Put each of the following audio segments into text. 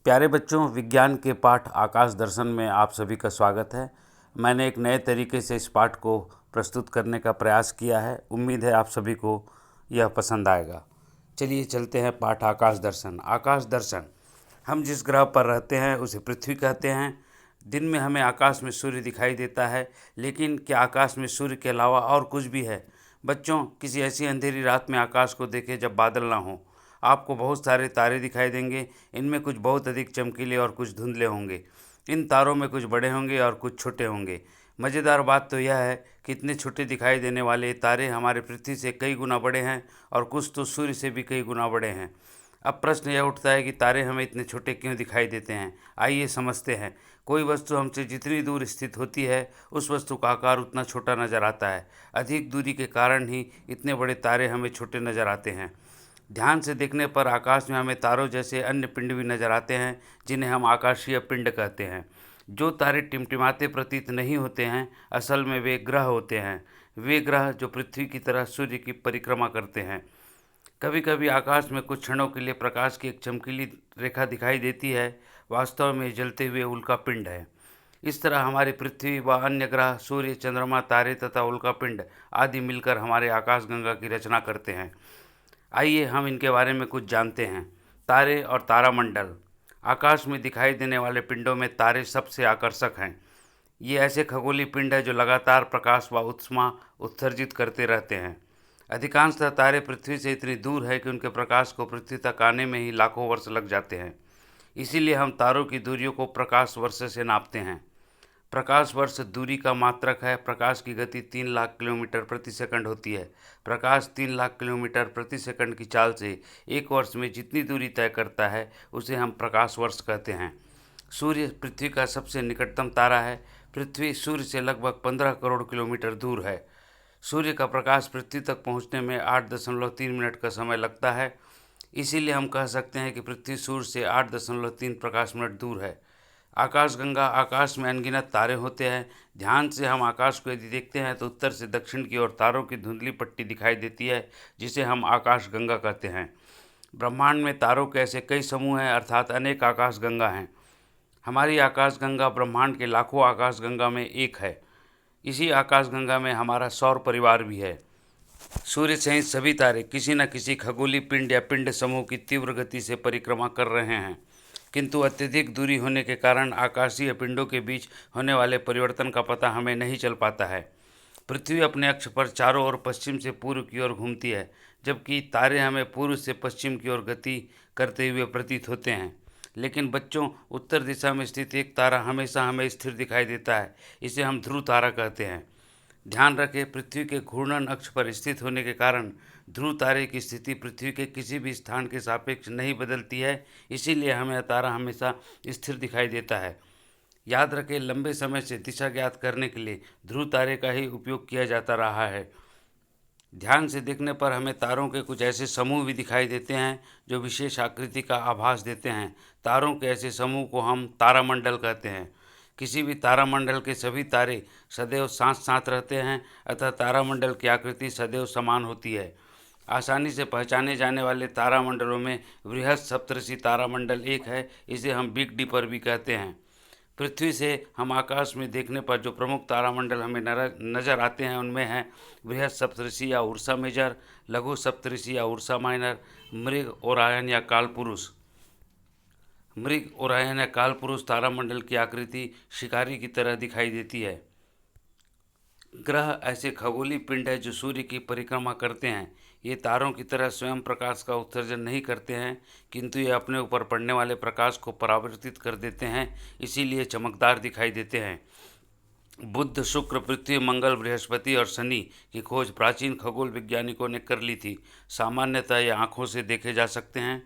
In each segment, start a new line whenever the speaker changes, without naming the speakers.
प्यारे बच्चों, विज्ञान के पाठ आकाश दर्शन में आप सभी का स्वागत है। मैंने एक नए तरीके से इस पाठ को प्रस्तुत करने का प्रयास किया है। उम्मीद है आप सभी को यह पसंद आएगा। चलिए चलते हैं पाठ आकाश दर्शन। आकाश दर्शन, हम जिस ग्रह पर रहते हैं उसे पृथ्वी कहते हैं। दिन में हमें आकाश में सूर्य दिखाई देता है, लेकिन क्या आकाश में सूर्य के अलावा और कुछ भी है? बच्चों, किसी ऐसी अंधेरी रात में आकाश को देखें जब बादल ना हो। आपको बहुत सारे तारे दिखाई देंगे। इनमें कुछ बहुत अधिक चमकीले और कुछ धुंधले होंगे। इन तारों में कुछ बड़े होंगे और कुछ छोटे होंगे। मज़ेदार बात तो यह है कि इतने छोटे दिखाई देने वाले तारे हमारे पृथ्वी से कई गुना बड़े हैं और कुछ तो सूर्य से भी कई गुना बड़े हैं। अब प्रश्न यह उठता है कि तारे हमें इतने छोटे क्यों दिखाई देते हैं। आइए समझते हैं। कोई वस्तु हमसे जितनी दूर स्थित होती है, उस वस्तु का आकार उतना छोटा नज़र आता है। अधिक दूरी के कारण ही इतने बड़े तारे हमें छोटे नज़र आते हैं। ध्यान से देखने पर आकाश में हमें तारों जैसे अन्य पिंड भी नजर आते हैं, जिन्हें हम आकाशीय पिंड कहते हैं। जो तारे टिमटिमाते प्रतीत नहीं होते हैं, असल में वे ग्रह होते हैं। वे ग्रह जो पृथ्वी की तरह सूर्य की परिक्रमा करते हैं। कभी कभी आकाश में कुछ क्षणों के लिए प्रकाश की एक चमकीली रेखा दिखाई देती है। वास्तव में जलते हुए उल्का पिंड है। इस तरह हमारी पृथ्वी व अन्य ग्रह, सूर्य, चंद्रमा, तारे तथा उल्का पिंड आदि मिलकर हमारे आकाशगंगा की रचना करते हैं। आइए हम इनके बारे में कुछ जानते हैं। तारे और तारामंडल। आकाश में दिखाई देने वाले पिंडों में तारे सबसे आकर्षक हैं। ये ऐसे खगोलीय पिंड हैं जो लगातार प्रकाश व ऊष्मा उत्सर्जित करते रहते हैं। अधिकांशतः तारे पृथ्वी से इतनी दूर है कि उनके प्रकाश को पृथ्वी तक आने में ही लाखों वर्ष लग जाते हैं। इसीलिए हम तारों की दूरियों को प्रकाश वर्ष से नापते हैं। प्रकाश वर्ष दूरी का मात्रक है। प्रकाश की गति 3 लाख किलोमीटर प्रति सेकंड होती है। प्रकाश 3 लाख किलोमीटर प्रति सेकंड की चाल से एक वर्ष में जितनी दूरी तय करता है, उसे हम प्रकाश वर्ष कहते हैं। सूर्य पृथ्वी का सबसे निकटतम तारा है। पृथ्वी सूर्य से लगभग 15 करोड़ किलोमीटर दूर है। सूर्य का प्रकाश पृथ्वी तक पहुंचने में 8.3 मिनट का समय लगता है। इसीलिए हम कह सकते हैं कि पृथ्वी सूर्य से 8.3 प्रकाश मिनट दूर है। आकाशगंगा। आकाश में अनगिनत तारे होते हैं। ध्यान से हम आकाश को यदि देखते हैं तो उत्तर से दक्षिण की ओर तारों की धुंधली पट्टी दिखाई देती है, जिसे हम आकाशगंगा कहते हैं। ब्रह्मांड में तारों के ऐसे कई समूह हैं, अर्थात अनेक आकाशगंगा हैं। हमारी आकाशगंगा ब्रह्मांड के लाखों आकाशगंगा में एक है। इसी आकाशगंगा में हमारा सौर परिवार भी है। सूर्य सहित सभी तारे किसी न किसी खगोलीय पिंड या पिंड समूह की तीव्र गति से परिक्रमा कर रहे हैं, किंतु अत्यधिक दूरी होने के कारण आकाशीय पिंडों के बीच होने वाले परिवर्तन का पता हमें नहीं चल पाता है। पृथ्वी अपने अक्ष पर चारों ओर पश्चिम से पूर्व की ओर घूमती है, जबकि तारे हमें पूर्व से पश्चिम की ओर गति करते हुए प्रतीत होते हैं। लेकिन बच्चों, उत्तर दिशा में स्थित एक तारा हमेशा हमें स्थिर दिखाई देता है। इसे हम ध्रुव तारा कहते हैं। ध्यान रखें, पृथ्वी के घूर्णन अक्ष पर स्थित होने के कारण ध्रुव तारे की स्थिति पृथ्वी के किसी भी स्थान के सापेक्ष नहीं बदलती है। इसीलिए हमें तारा हमेशा स्थिर दिखाई देता है। याद रखें, लंबे समय से दिशा ज्ञात करने के लिए ध्रुव तारे का ही उपयोग किया जाता रहा है। ध्यान से देखने पर हमें तारों के कुछ ऐसे समूह भी दिखाई देते हैं जो विशेष आकृति का आभास देते हैं। तारों के ऐसे समूह को हम तारामंडल कहते हैं। किसी भी तारामंडल के सभी तारे सदैव साथ साथ रहते हैं, अतः तारामंडल की आकृति सदैव समान होती है। आसानी से पहचाने जाने वाले तारामंडलों में बृहद सप्तर्षि तारामंडल एक है। इसे हम बिग डिपर भी कहते हैं। पृथ्वी से हम आकाश में देखने पर जो प्रमुख तारामंडल हमें नज़र आते हैं, उनमें हैं बृहद सप्तर्षि या उर्सा मेजर, लघु सप्तर्षि या उर्सा माइनर, मृग, ओरायन या कालपुरुष। मृग, ओरायन या कालपुरुष तारामंडल की आकृति शिकारी की तरह दिखाई देती है। ग्रह ऐसे खगोलीय पिंड है जो सूर्य की परिक्रमा करते हैं। ये तारों की तरह स्वयं प्रकाश का उत्सर्जन नहीं करते हैं, किंतु ये अपने ऊपर पड़ने वाले प्रकाश को परावर्तित कर देते हैं, इसीलिए चमकदार दिखाई देते हैं। बुध, शुक्र, पृथ्वी, मंगल, बृहस्पति और शनि की खोज प्राचीन खगोल वैज्ञानिकों ने कर ली थी। सामान्यतः ये आँखों से देखे जा सकते हैं।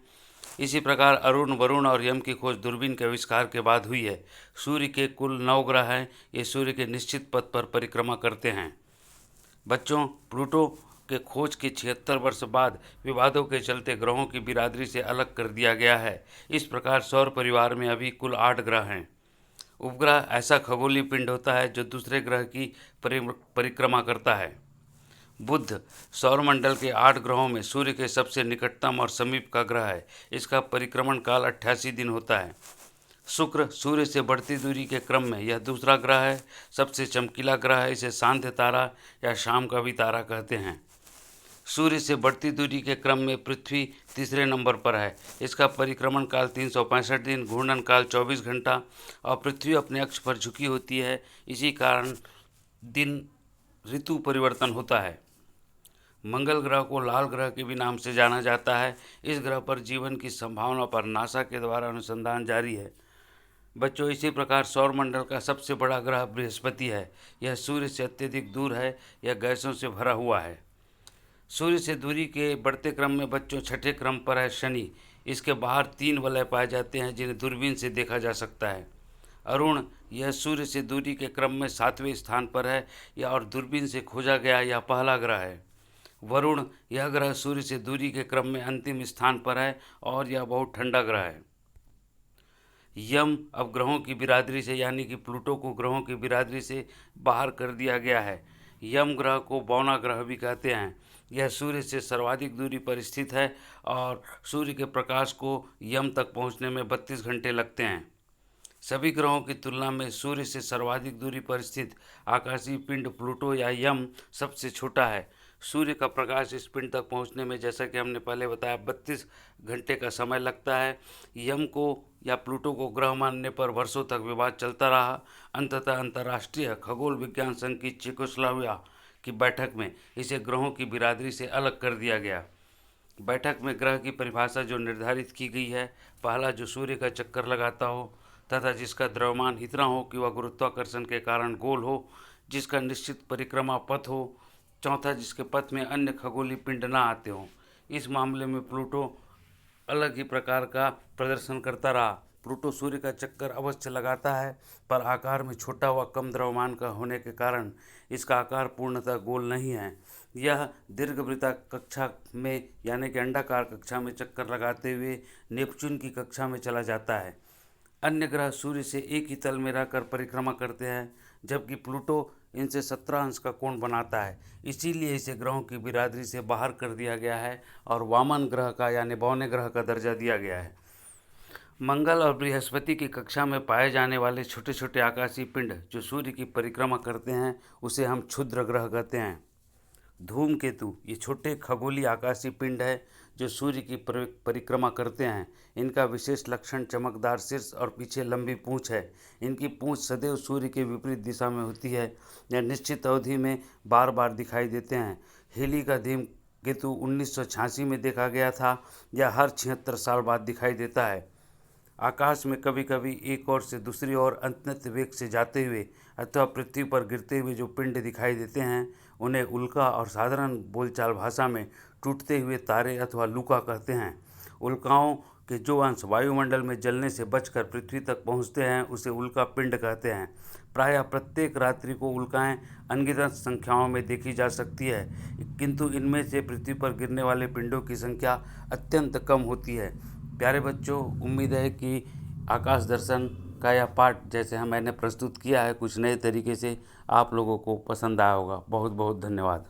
इसी प्रकार अरुण, वरुण और यम की खोज दूरबीन के आविष्कार के बाद हुई है। सूर्य के कुल 9 ग्रह हैं। ये सूर्य के निश्चित पथ पर परिक्रमा करते हैं। बच्चों, प्लूटो के खोज के 76 वर्ष बाद विवादों के चलते ग्रहों की बिरादरी से अलग कर दिया गया है। इस प्रकार सौर परिवार में अभी कुल 8 ग्रह हैं। उपग्रह ऐसा खगोलीय पिंड होता है जो दूसरे ग्रह की परिक्रमा करता है। बुध सौरमंडल के 8 ग्रहों में सूर्य के सबसे निकटतम और समीप का ग्रह है। इसका परिक्रमण काल 88 दिन होता है। शुक्र सूर्य से बढ़ती दूरी के क्रम में यह दूसरा ग्रह है। सबसे चमकीला ग्रह है। इसे सांध्य तारा या शाम का भी तारा कहते हैं। सूर्य से बढ़ती दूरी के क्रम में पृथ्वी तीसरे नंबर पर है। इसका परिक्रमण काल 365 दिन, घूर्णन काल 24 घंटा और पृथ्वी अपने अक्ष पर झुकी होती है। इसी कारण दिन ऋतु परिवर्तन होता है। मंगल ग्रह को लाल ग्रह के भी नाम से जाना जाता है। इस ग्रह पर जीवन की संभावना पर नासा के द्वारा अनुसंधान जारी है। बच्चों, इसी प्रकार सौरमंडल का सबसे बड़ा ग्रह बृहस्पति है। यह सूर्य से अत्यधिक दूर है। यह गैसों से भरा हुआ है। सूर्य से दूरी के बढ़ते क्रम में बच्चों छठे क्रम पर है शनि। इसके बाहर 3 वलय पाए जाते हैं जिन्हें दूरबीन से देखा जा सकता है। अरुण यह सूर्य से दूरी के क्रम में 7वें स्थान पर है। यह और दूरबीन से खोजा गया यह पहला ग्रह है। वरुण यह ग्रह सूर्य से दूरी के क्रम में अंतिम स्थान पर है और यह बहुत ठंडा ग्रह है। यम अब ग्रहों की बिरादरी से यानी कि प्लूटो को ग्रहों की बिरादरी से बाहर कर दिया गया है। यम ग्रह को बौना ग्रह भी कहते हैं। यह सूर्य से सर्वाधिक दूरी पर स्थित है और सूर्य के प्रकाश को यम तक पहुंचने में 32 घंटे लगते हैं। सभी ग्रहों की तुलना में सूर्य से सर्वाधिक दूरी पर स्थित आकाशीय पिंड प्लूटो या यम सबसे छोटा है। सूर्य का प्रकाश इस पिंड तक पहुंचने में, जैसा कि हमने पहले बताया, 32 घंटे का समय लगता है। यम को या प्लूटो को ग्रह मानने पर वर्षों तक विवाद चलता रहा। अंततः अंतर्राष्ट्रीय खगोल विज्ञान संघ की चेकोस्लोवाकिया की बैठक में इसे ग्रहों की बिरादरी से अलग कर दिया गया। बैठक में ग्रह की परिभाषा जो निर्धारित की गई है, पहला जो सूर्य का चक्कर लगाता हो तथा जिसका द्रव्यमान इतना हो कि वह गुरुत्वाकर्षण के कारण गोल हो, जिसका निश्चित परिक्रमा पथ हो, चौथा जिसके पथ में अन्य खगोलीय पिंड न आते हों। इस मामले में प्लूटो अलग ही प्रकार का प्रदर्शन करता रहा। प्लूटो सूर्य का चक्कर अवश्य लगाता है, पर आकार में छोटा व कम द्रव्यमान का होने के कारण इसका आकार पूर्णतः गोल नहीं है। यह दीर्घवृत्ता कक्षा में यानी कि अंडाकार कक्षा में चक्कर लगाते हुए नेपच्यून की कक्षा में चला जाता है। अन्य ग्रह सूर्य से एक ही तल में रहकर परिक्रमा करते हैं, जबकि प्लूटो इनसे 17 अंश का कोण बनाता है। इसीलिए इसे ग्रहों की बिरादरी से बाहर कर दिया गया है और वामन ग्रह का यानी बौने ग्रह का दर्जा दिया गया है। मंगल और बृहस्पति की कक्षा में पाए जाने वाले छोटे छोटे आकाशीय पिंड जो सूर्य की परिक्रमा करते हैं उसे हम क्षुद्र ग्रह कहते हैं। धूमकेतु ये छोटे खगोलीय आकाशीय पिंड है जो सूर्य की परिक्रमा करते हैं। इनका विशेष लक्षण चमकदार शीर्ष और पीछे लंबी पूंछ है। इनकी पूंछ सदैव सूर्य के विपरीत दिशा में होती है। यह निश्चित अवधि में बार बार दिखाई देते हैं। हेली का धूमकेतु 1986 में देखा गया था। यह हर 76 साल बाद दिखाई देता है। आकाश में कभी कभी एक ओर से दूसरी ओर अत्यंत वेग से जाते हुए अथवा पृथ्वी पर गिरते हुए जो पिंड दिखाई देते हैं उन्हें उल्का और साधारण बोलचाल भाषा में टूटते हुए तारे अथवा लूका कहते हैं। उल्काओं के जो अंश वायुमंडल में जलने से बचकर पृथ्वी तक पहुंचते हैं उसे उल्का पिंड कहते हैं। प्रायः प्रत्येक रात्रि को उल्काएं अनगिनत संख्याओं में देखी जा सकती है, किंतु इनमें से पृथ्वी पर गिरने वाले पिंडों की संख्या अत्यंत कम होती है। प्यारे बच्चों, उम्मीद है कि आकाश दर्शन का यह पाठ जैसे मैंने प्रस्तुत किया है कुछ नए तरीके से आप लोगों को पसंद आया होगा। बहुत बहुत धन्यवाद।